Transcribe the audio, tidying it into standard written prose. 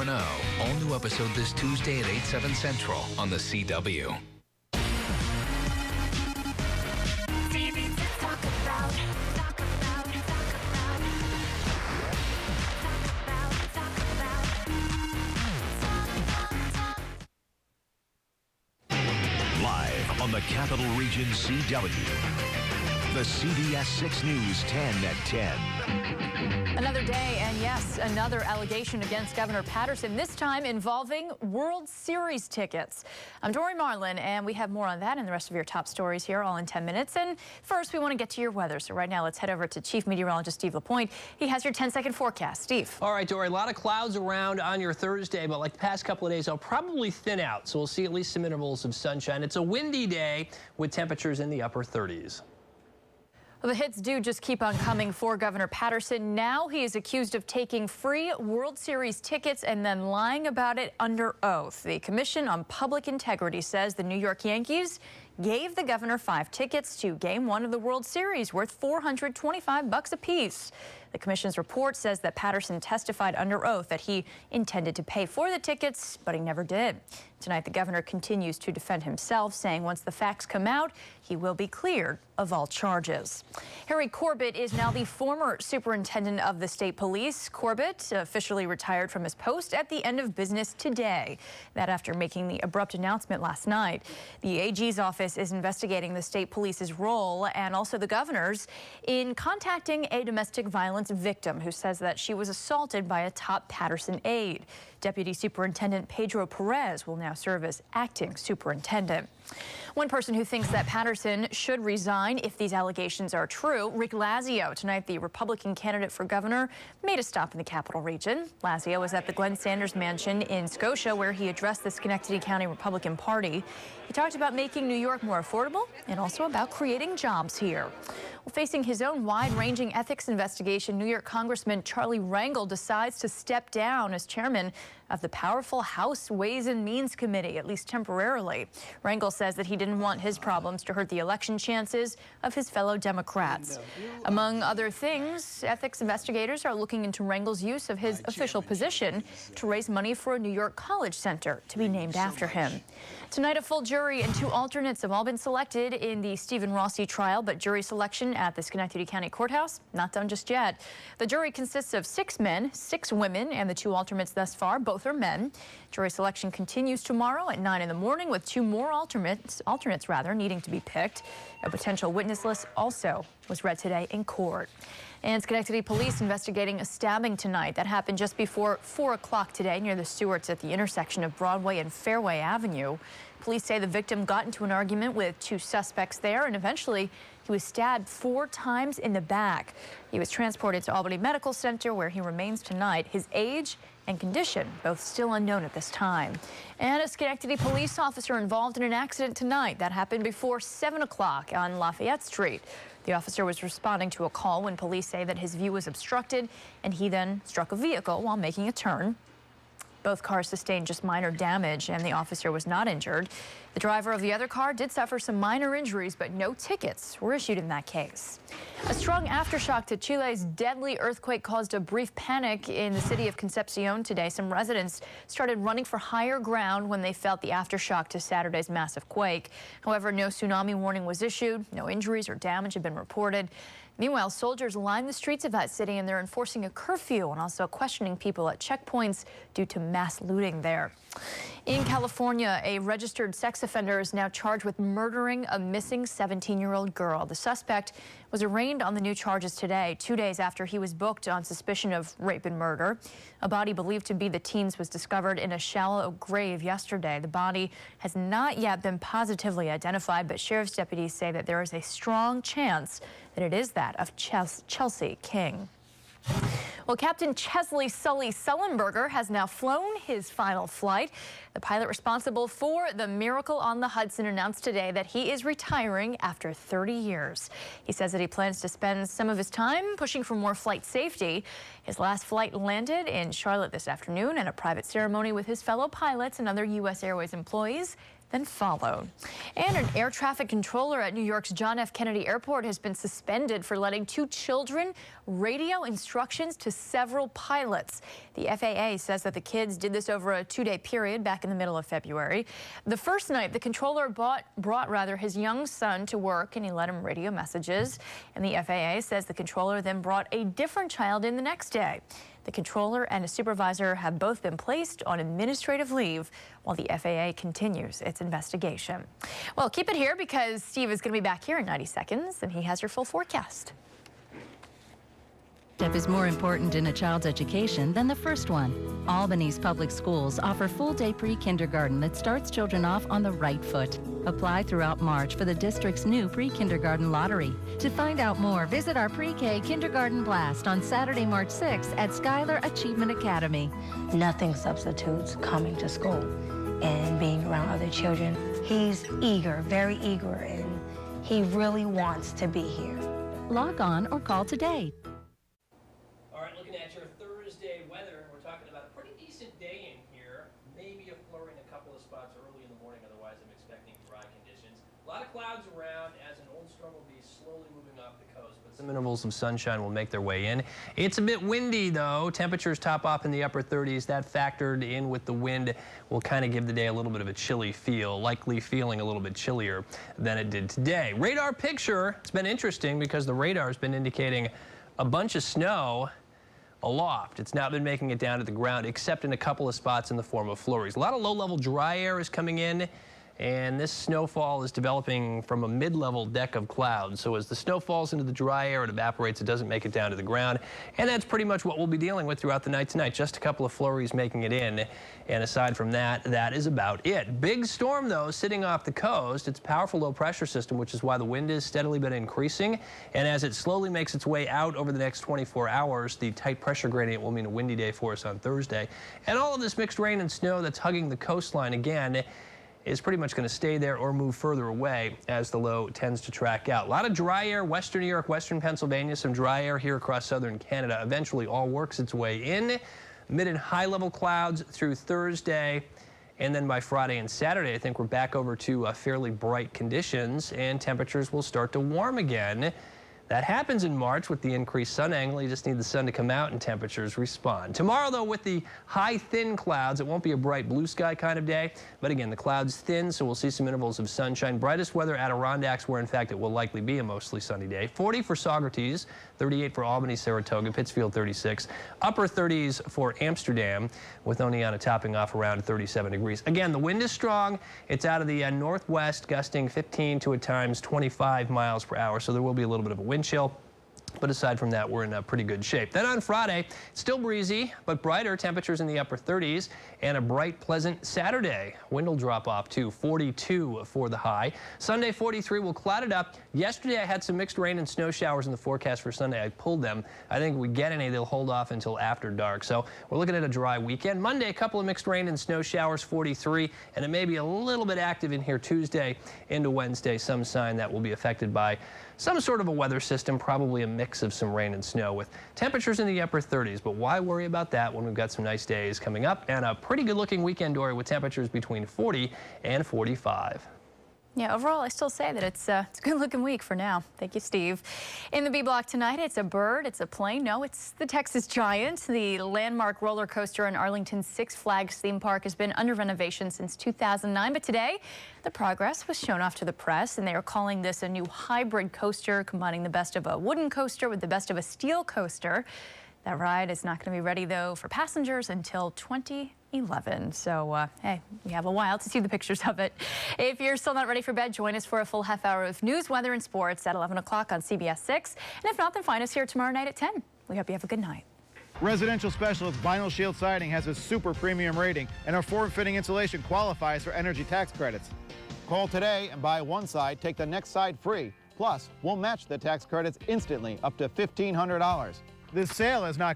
2.0. All new episode this Tuesday at 8/7 Central on the CW. Live on the Capital Region CW. The CBS 6 News 10 at 10. Another day, and yes, another allegation against Governor Patterson, this time involving World Series tickets. I'm Dory Marlin, and we have more on that and the rest of your top stories here, all in 10 minutes. And first, we want to get to your weather. So right now, let's head over to Chief Meteorologist Steve LaPointe. He has your 10-second forecast. Steve. All right, Dory, a lot of clouds around on your Thursday, but like the past couple of days, they'll probably thin out. So we'll see at least some intervals of sunshine. It's a windy day with temperatures in the upper 30s. Well, the hits do just keep on coming for Governor Patterson. Now he is accused of taking free World Series tickets and then lying about it under oath. The Commission on Public Integrity says the New York Yankees gave the governor 5 tickets to Game 1 of the World Series worth $425 apiece. The commission's report says that Patterson testified under oath that he intended to pay for the tickets, but he never did. Tonight, the governor continues to defend himself, saying once the facts come out, he will be cleared of all charges. Harry Corbett is now the former superintendent of the state police. Corbett officially retired from his post at the end of business today. That after making the abrupt announcement last night. The AG's office is investigating the state police's role and also the governor's in contacting a domestic violence victim who says that she was assaulted by a top Patterson aide. Deputy Superintendent Pedro Perez will now serve as acting superintendent. One person who thinks that Patterson should resign if these allegations are true, Rick Lazio. Tonight, the Republican candidate for governor made a stop in the Capital Region. Lazio was at the Glenn Sanders mansion in Scotia, where he addressed the Schenectady County Republican Party. He talked about making New York more affordable and also about creating jobs here. Well, facing his own wide-ranging ethics investigation, New York Congressman Charlie Rangel decides to step down as chairman of the powerful House Ways and Means Committee, at least temporarily. Rangel says that he didn't want his problems to hurt the election chances of his fellow Democrats. Among other things, ethics investigators are looking into Rangel's use of his official position to raise money for a New York college center to be named after him. Tonight, a full jury and 2 alternates have all been selected in the Stephen Rossi trial, but jury selection at the Schenectady County Courthouse not done just yet. The jury consists of 6 men, 6 women, and the 2 alternates thus far, both are men. Jury selection continues tomorrow at 9 in the morning with 2 more alternates needing to be picked. A potential witness list also was read today in court. And Schenectady police investigating a stabbing tonight that happened just before 4 o'clock today near the Stewarts at the intersection of Broadway and Fairway Avenue. Police say the victim got into an argument with 2 suspects there, and eventually he was stabbed 4 times in the back. He was transported to Albany Medical Center, where he remains tonight. His age and condition, both still unknown at this time. And a Schenectady police officer involved in an accident tonight that happened before 7 o'clock on Lafayette Street. The officer was responding to a call when police say that his view was obstructed, and he then struck a vehicle while making a turn. Both cars sustained just minor damage, and the officer was not injured. The driver of the other car did suffer some minor injuries, but no tickets were issued in that case. A strong aftershock to Chile's deadly earthquake caused a brief panic in the city of Concepcion today. Some residents started running for higher ground when they felt the aftershock to Saturday's massive quake. However, no tsunami warning was issued. No injuries or damage have been reported. Meanwhile, soldiers line the streets of that city, and they're enforcing a curfew and also questioning people at checkpoints due to mass looting there. In California, a registered sex offender is now charged with murdering a missing 17-year-old girl. The suspect was arraigned on the new charges today, 2 days after he was booked on suspicion of rape and murder. A body believed to be the teen's was discovered in a shallow grave yesterday. The body has not yet been positively identified, but sheriff's deputies say that there is a strong chance that it is that of Chelsea King. Well, Captain Chesley Sully Sullenberger has now flown his final flight. The pilot responsible for the Miracle on the Hudson announced today that he is retiring after 30 years. He says that he plans to spend some of his time pushing for more flight safety. His last flight landed in Charlotte this afternoon, and a private ceremony with his fellow pilots and other U.S. Airways employees then followed. And an air traffic controller at New York's John F. Kennedy Airport has been suspended for letting 2 children radio instructions to several pilots. The FAA says that the kids did this over a 2-day period back in the middle of February. The first night, the controller brought his young son to work, and he let him radio messages. And the FAA says the controller then brought a different child in the next day. The controller and a supervisor have both been placed on administrative leave while the FAA continues its investigation. Well, keep it here because Steve is going to be back here in 90 seconds, and he has your full forecast. Step is more important in a child's education than the first one. Albany's public schools offer full-day pre-kindergarten that starts children off on the right foot. Apply throughout March for the district's new pre-kindergarten lottery. To find out more, visit our pre-K kindergarten blast on Saturday, March 6th at Schuyler Achievement Academy. Nothing substitutes coming to school and being around other children. He's eager, very eager, and he really wants to be here. Log on or call today. All right, looking at your Thursday weather, we're talking about a pretty decent day in here. Maybe a flurry in a couple of spots early in the morning, otherwise I'm expecting dry conditions. A lot of clouds around as an old storm will be slowly moving off the coast, but some intervals of sunshine will make their way in. It's a bit windy, though. Temperatures top off in the upper 30s. That factored in with the wind will kind of give the day a little bit of a chilly feel, likely feeling a little bit chillier than it did today. Radar picture, it's been interesting because the radar has been indicating a bunch of snow aloft. It's not been making it down to the ground, except in a couple of spots in the form of flurries. A lot of low-level dry air is coming in, and this snowfall is developing from a mid-level deck of clouds. So as the snow falls into the dry air, it evaporates, it doesn't make it down to the ground. And that's pretty much what we'll be dealing with throughout the night tonight. Just a couple of flurries making it in. And aside from that, that is about it. Big storm, though, sitting off the coast. It's a powerful low-pressure system, which is why the wind has steadily been increasing. And as it slowly makes its way out over the next 24 hours, the tight pressure gradient will mean a windy day for us on Thursday. And all of this mixed rain and snow that's hugging the coastline again is pretty much going to stay there or move further away as the low tends to track out. A lot of dry air, western New York, western Pennsylvania, some dry air here across southern Canada. Eventually all works its way in. Mid and high level clouds through Thursday. And then by Friday and Saturday, I think we're back over to fairly bright conditions and temperatures will start to warm again. That happens in March with the increased sun angle. You just need the sun to come out and temperatures respond. Tomorrow, though, with the high, thin clouds, it won't be a bright blue sky kind of day. But again, the clouds thin, so we'll see some intervals of sunshine. Brightest weather Adirondacks, where in fact it will likely be a mostly sunny day. 40 for Saugerties, 38 for Albany, Saratoga, Pittsfield 36. Upper 30s for Amsterdam, with Oneonta topping off around 37 degrees. Again, the wind is strong. It's out of the northwest, gusting 15 to at times 25 miles per hour, so there will be a little bit of a wind chill. But aside from that, we're in pretty good shape. Then on Friday, still breezy, but brighter temperatures in the upper 30s and a bright, pleasant Saturday. Wind will drop off to 42 for the high. Sunday, 43 will cloud it up. Yesterday, I had some mixed rain and snow showers in the forecast for Sunday. I pulled them. I think if we get any, they'll hold off until after dark. So we're looking at a dry weekend. Monday, a couple of mixed rain and snow showers, 43, and it may be a little bit active in here Tuesday into Wednesday. Some sign that will be affected by some sort of a weather system, probably a mix of some rain and snow with temperatures in the upper 30s. But why worry about that when we've got some nice days coming up and a pretty good looking weekend, Dory, with temperatures between 40 and 45. Yeah, overall, I still say that it's a good-looking week for now. Thank you, Steve. In the B block tonight, it's a bird, it's a plane. No, it's the Texas Giant. The landmark roller coaster in Arlington's Six Flags theme park has been under renovation since 2009. But today, the progress was shown off to the press, and they are calling this a new hybrid coaster, combining the best of a wooden coaster with the best of a steel coaster. That ride is not going to be ready, though, for passengers until 2011. So, hey, we have a while to see the pictures of it. If you're still not ready for bed, join us for a full half hour of news, weather, and sports at 11 o'clock on CBS 6. And if not, then find us here tomorrow night at 10. We hope you have a good night. Residential Specialist Vinyl Shield Siding has a super premium rating, and our form-fitting insulation qualifies for energy tax credits. Call today and buy one side, take the next side free. Plus, we'll match the tax credits instantly up to $1,500. This sale is not